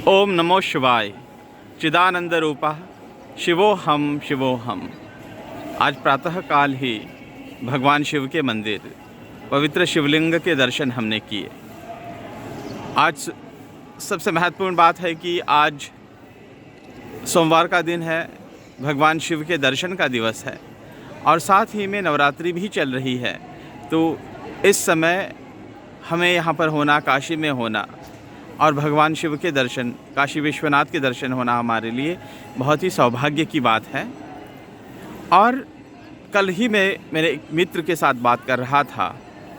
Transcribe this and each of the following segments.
ओम नमो शिवाय। चिदानंद रूपा शिवोहम शिवोहम। आज प्रातः काल ही भगवान शिव के मंदिर पवित्र शिवलिंग के दर्शन हमने किए। आज सबसे महत्वपूर्ण बात है कि आज सोमवार का दिन है, भगवान शिव के दर्शन का दिवस है और साथ ही में नवरात्रि भी चल रही है। तो इस समय हमें यहाँ पर होना, काशी में होना और भगवान शिव के दर्शन, काशी विश्वनाथ के दर्शन होना हमारे लिए बहुत ही सौभाग्य की बात है। और कल ही मैं मेरे एक मित्र के साथ बात कर रहा था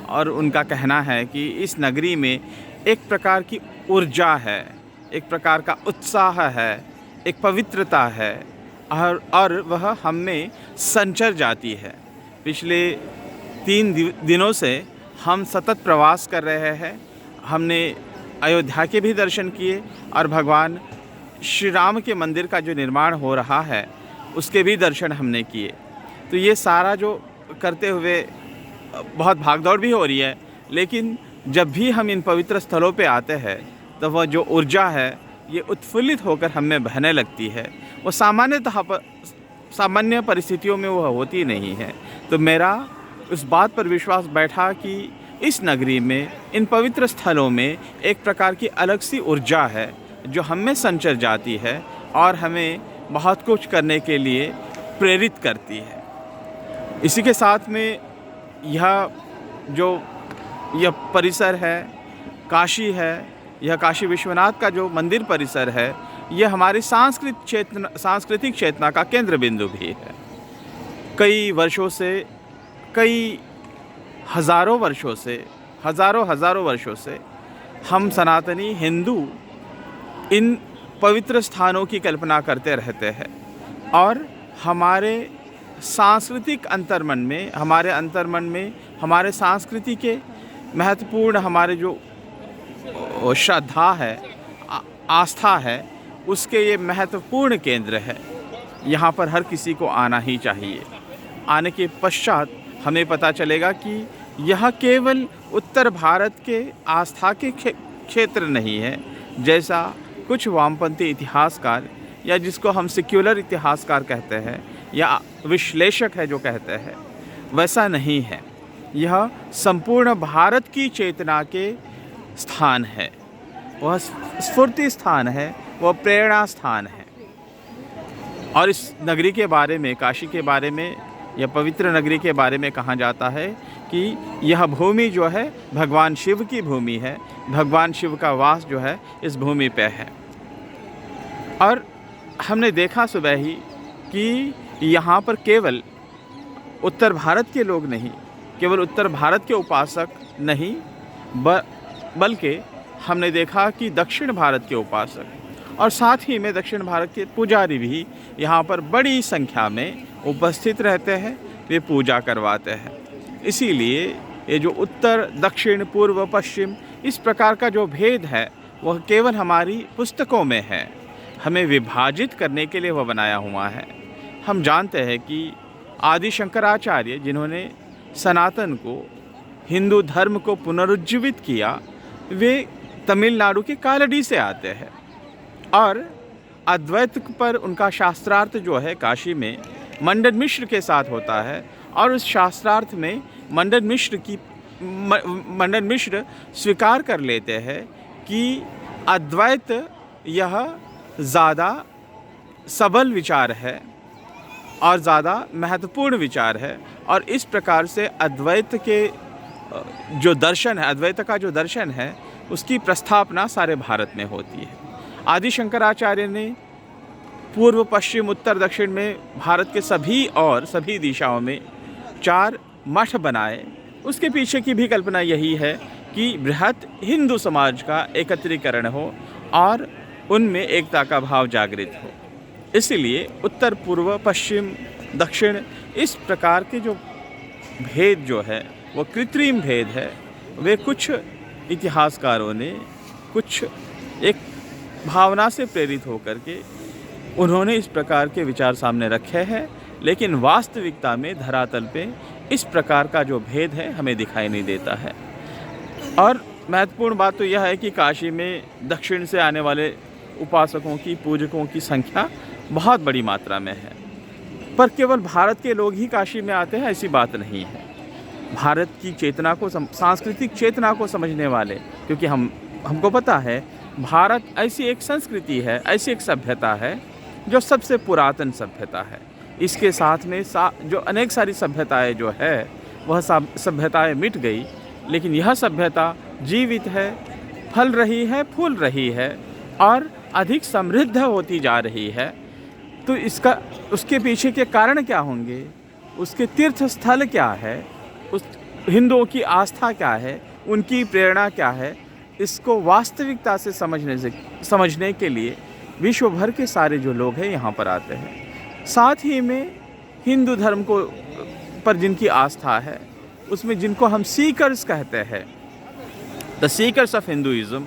और उनका कहना है कि इस नगरी में एक प्रकार की ऊर्जा है, एक प्रकार का उत्साह है, एक पवित्रता है और वह हम में संचर जाती है। पिछले 3 दिनों से हम सतत प्रवास कर रहे हैं। हमने अयोध्या के भी दर्शन किए और भगवान श्री राम के मंदिर का जो निर्माण हो रहा है उसके भी दर्शन हमने किए। तो ये सारा जो करते हुए बहुत भागदौड़ भी हो रही है, लेकिन जब भी हम इन पवित्र स्थलों पे आते हैं तो वह जो ऊर्जा है ये उत्फुल्लित होकर हम में बहने लगती है। वो सामान्य परिस्थितियों में वह होती नहीं है। तो मेरा उस बात पर विश्वास बैठा कि इस नगरी में, इन पवित्र स्थलों में एक प्रकार की अलग सी ऊर्जा है जो हम में संचर जाती है और हमें बहुत कुछ करने के लिए प्रेरित करती है। इसी के साथ में यह परिसर है, काशी है, यह काशी विश्वनाथ का जो मंदिर परिसर है, यह हमारी सांस्कृतिक चेतना का केंद्र बिंदु भी है। कई वर्षों से, कई हज़ारों वर्षों से हम सनातनी हिंदू इन पवित्र स्थानों की कल्पना करते रहते हैं और हमारे सांस्कृतिक अंतर्मन में, हमारे संस्कृति के महत्वपूर्ण, हमारे जो श्रद्धा है, आस्था है, उसके ये महत्वपूर्ण केंद्र है। यहाँ पर हर किसी को आना ही चाहिए। आने के पश्चात हमें पता चलेगा कि यह केवल उत्तर भारत के आस्था के क्षेत्र नहीं है, जैसा कुछ वामपंथी इतिहासकार या जिसको हम सेक्युलर इतिहासकार कहते हैं या विश्लेषक है जो कहते हैं, वैसा नहीं है। यह संपूर्ण भारत की चेतना के स्थान है, वह स्फूर्ति स्थान है, वह प्रेरणा स्थान है। और इस नगरी के बारे में, काशी के बारे में, यह पवित्र नगरी के बारे में कहा जाता है कि यह भूमि जो है भगवान शिव की भूमि है। भगवान शिव का वास जो है इस भूमि पे है। और हमने देखा सुबह ही कि यहाँ पर केवल उत्तर भारत के लोग नहीं, केवल उत्तर भारत के उपासक नहीं, बल्कि हमने देखा कि दक्षिण भारत के उपासक और साथ ही में दक्षिण भारत के पुजारी भी यहाँ पर बड़ी संख्या में उपस्थित रहते हैं, वे पूजा करवाते हैं। इसीलिए ये जो उत्तर, दक्षिण, पूर्व, पश्चिम, इस प्रकार का जो भेद है वह केवल हमारी पुस्तकों में है। हमें विभाजित करने के लिए वह बनाया हुआ है। हम जानते हैं कि आदि शंकराचार्य, जिन्होंने सनातन को, हिंदू धर्म को पुनरुज्जीवित किया, वे तमिलनाडु के कालड़ी से आते हैं और अद्वैत पर उनका शास्त्रार्थ जो है काशी में मंडन मिश्र के साथ होता है। और उस शास्त्रार्थ में मंडन मिश्र स्वीकार कर लेते हैं कि अद्वैत यह ज़्यादा सबल विचार है और ज़्यादा महत्वपूर्ण विचार है। और इस प्रकार से अद्वैत के जो दर्शन है, अद्वैत का जो दर्शन है, उसकी प्रस्थापना सारे भारत में होती है। आदि शंकराचार्य ने पूर्व, पश्चिम, उत्तर, दक्षिण में भारत के सभी दिशाओं में 4 मठ बनाए। उसके पीछे की भी कल्पना यही है कि बृहत हिंदू समाज का एकत्रीकरण हो और उनमें एकता का भाव जागृत हो। इसलिए उत्तर, पूर्व, पश्चिम, दक्षिण, इस प्रकार के जो भेद जो है वो कृत्रिम भेद है। वे कुछ इतिहासकारों ने कुछ एक भावना से प्रेरित होकर के उन्होंने इस प्रकार के विचार सामने रखे हैं, लेकिन वास्तविकता में धरातल पे इस प्रकार का जो भेद है हमें दिखाई नहीं देता है। और महत्वपूर्ण बात तो यह है कि काशी में दक्षिण से आने वाले उपासकों की, पूजकों की संख्या बहुत बड़ी मात्रा में है। पर केवल भारत के लोग ही काशी में आते हैं ऐसी बात नहीं है। भारत की चेतना को, सांस्कृतिक चेतना को समझने वाले, क्योंकि हमको पता है भारत ऐसी एक संस्कृति है, ऐसी एक सभ्यता है जो सबसे पुरातन सभ्यता है। इसके साथ में जो अनेक सारी सभ्यताएं जो है वह सभ्यताएं मिट गई, लेकिन यह सभ्यता जीवित है, फल रही है, फूल रही है और अधिक समृद्ध होती जा रही है। तो उसके पीछे के कारण क्या होंगे, उसके तीर्थ स्थल क्या है, उस हिंदुओं की आस्था क्या है, उनकी प्रेरणा क्या है, इसको वास्तविकता से समझने के लिए विश्व भर के सारे जो लोग हैं यहाँ पर आते हैं। साथ ही में हिंदू धर्म को पर जिनकी आस्था है, उसमें जिनको हम सीकर्स कहते हैं, द सीकर्स ऑफ हिंदुइज़्म,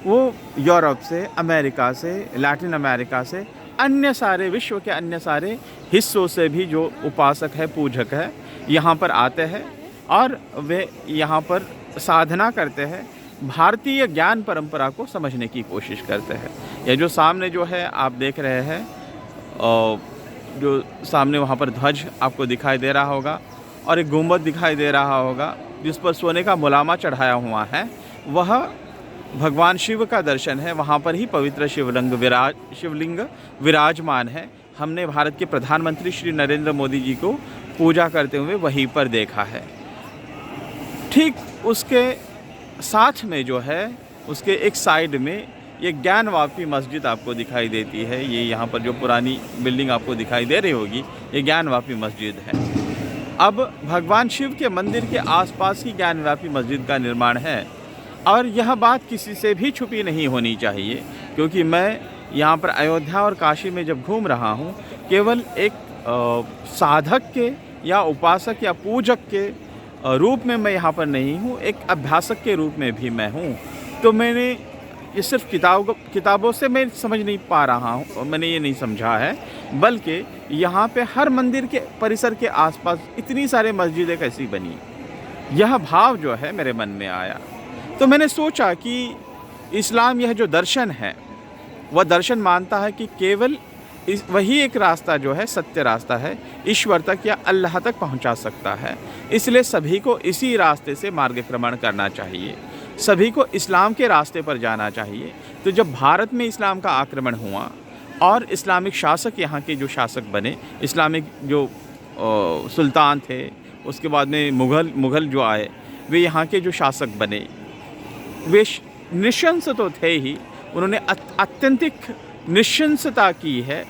वो यूरोप से, अमेरिका से, लैटिन अमेरिका से, अन्य सारे विश्व के अन्य सारे हिस्सों से भी जो उपासक है, पूजक है, यहाँ पर आते हैं और वे यहाँ पर साधना करते हैं, भारतीय ज्ञान परंपरा को समझने की कोशिश करते हैं। यह जो सामने जो है आप देख रहे हैं, जो सामने वहाँ पर ध्वज आपको दिखाई दे रहा होगा और एक गुंबद दिखाई दे रहा होगा जिस पर सोने का मुलामा चढ़ाया हुआ है, वह भगवान शिव का दर्शन है। वहाँ पर ही पवित्र शिवलिंग विराजमान है। हमने भारत के प्रधानमंत्री श्री नरेंद्र मोदी जी को पूजा करते हुए वहीं पर देखा है। ठीक उसके साथ में जो है, उसके एक साइड में ये ज्ञानवापी मस्जिद आपको दिखाई देती है। ये यहाँ पर जो पुरानी बिल्डिंग आपको दिखाई दे रही होगी, ये ज्ञानवापी मस्जिद है। अब भगवान शिव के मंदिर के आसपास ही ज्ञानवापी मस्जिद का निर्माण है और यह बात किसी से भी छुपी नहीं होनी चाहिए, क्योंकि मैं यहाँ पर अयोध्या और काशी में जब घूम रहा हूँ, केवल एक साधक के या उपासक या पूजक के रूप में मैं यहाँ पर नहीं हूँ, एक अभ्यासक के रूप में भी मैं हूँ। तो मैंने ये सिर्फ किताबों से मैं समझ नहीं पा रहा हूँ, मैंने ये नहीं समझा है, बल्कि यहाँ पे हर मंदिर के परिसर के आसपास इतनी सारे मस्जिदें कैसी बनी, यह भाव जो है मेरे मन में आया। तो मैंने सोचा कि इस्लाम यह जो दर्शन है, वह दर्शन मानता है कि केवल वही एक रास्ता जो है सत्य रास्ता है, ईश्वर तक या अल्लाह तक पहुंचा सकता है। इसलिए सभी को इसी रास्ते से मार्गक्रमण करना चाहिए, सभी को इस्लाम के रास्ते पर जाना चाहिए। तो जब भारत में इस्लाम का आक्रमण हुआ और इस्लामिक शासक यहाँ के जो शासक बने, इस्लामिक जो सुल्तान थे, उसके बाद में मुग़ल जो आए, वे यहाँ के जो शासक बने, वे निशंस तो थे ही, उन्होंने अत्यंतिक निशंसता की है,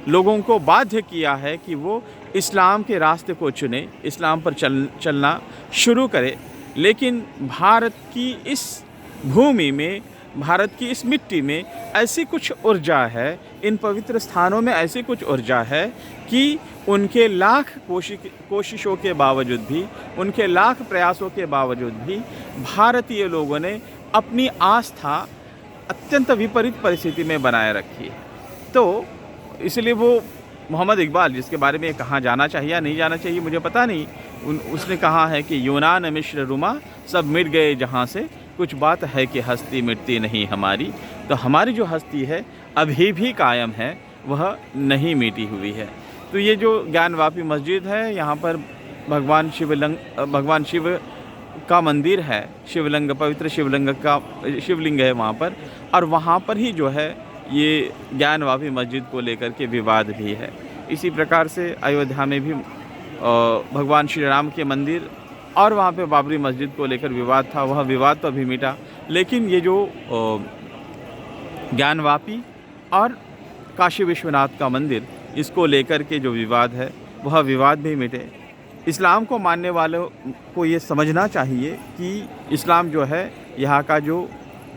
लोगों को बाध्य किया है कि वो इस्लाम के रास्ते को चुने, इस्लाम पर चलना शुरू करे। लेकिन भारत की इस भूमि में, भारत की इस मिट्टी में ऐसी कुछ ऊर्जा है, इन पवित्र स्थानों में ऐसी कुछ ऊर्जा है कि उनके लाख कोशिशों के बावजूद भी, उनके लाख प्रयासों के बावजूद भी भारतीय लोगों ने अपनी आस्था अत्यंत विपरीत परिस्थिति में बनाए रखी है। तो इसलिए वो मोहम्मद इकबाल, जिसके बारे में कहाँ जाना चाहिए या नहीं जाना चाहिए मुझे पता नहीं, उसने कहा है कि यूनान मिस्र रुमा सब मिट गए जहाँ से, कुछ बात है कि हस्ती मिटती नहीं हमारी। तो हमारी जो हस्ती है अभी भी कायम है, वह नहीं मिटी हुई है। तो ये जो ज्ञानवापी मस्जिद है, यहाँ पर भगवान शिव का मंदिर है, शिवलिंग, पवित्र शिवलिंग है वहाँ पर, और वहाँ पर ही जो है ये ज्ञानवापी मस्जिद को लेकर के विवाद भी है। इसी प्रकार से अयोध्या में भी भगवान श्री राम के मंदिर और वहाँ पे बाबरी मस्जिद को लेकर विवाद था, वह विवाद तो अभी मिटा, लेकिन ये जो ज्ञानवापी और काशी विश्वनाथ का मंदिर, इसको लेकर के जो विवाद है, वह विवाद भी मिटे। इस्लाम को मानने वालों को ये समझना चाहिए कि इस्लाम जो है, यहाँ का जो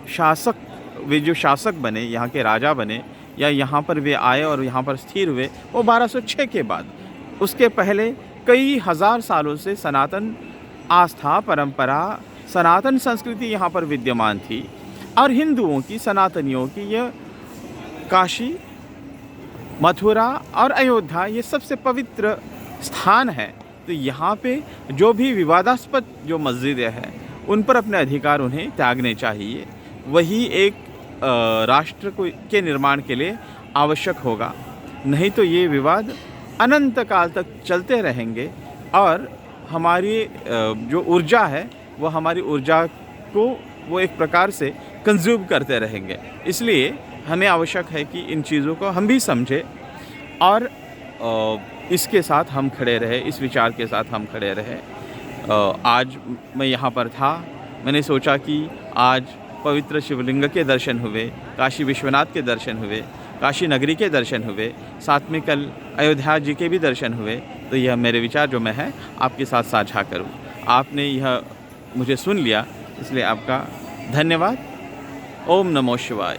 शासक, वे जो शासक बने, यहाँ के राजा बने या यहाँ पर वे आए और यहाँ पर स्थिर हुए, वो 1206 के बाद, उसके पहले कई हज़ार सालों से सनातन आस्था, परंपरा, सनातन संस्कृति यहाँ पर विद्यमान थी। और हिंदुओं की, सनातनियों की यह काशी, मथुरा और अयोध्या ये सबसे पवित्र स्थान है। तो यहाँ पे जो भी विवादास्पद जो मस्जिदें हैं, उन पर अपने अधिकार उन्हें त्यागने चाहिए। वही एक राष्ट्र को के निर्माण के लिए आवश्यक होगा। नहीं तो ये विवाद अनंत काल तक चलते रहेंगे और हमारी जो ऊर्जा है वो हमारी ऊर्जा को वो एक प्रकार से कंज्यूम करते रहेंगे। इसलिए हमें आवश्यक है कि इन चीज़ों को हम भी समझें और इसके साथ हम खड़े रहे, इस विचार के साथ हम खड़े रहे। आज मैं यहाँ पर था, मैंने सोचा कि आज पवित्र शिवलिंग के दर्शन हुए, काशी विश्वनाथ के दर्शन हुए, काशी नगरी के दर्शन हुए, साथ में कल अयोध्या जी के भी दर्शन हुए, तो यह मेरे विचार जो मैं है आपके साथ साझा करूं। आपने यह मुझे सुन लिया, इसलिए आपका धन्यवाद। ओम नमो शिवाय।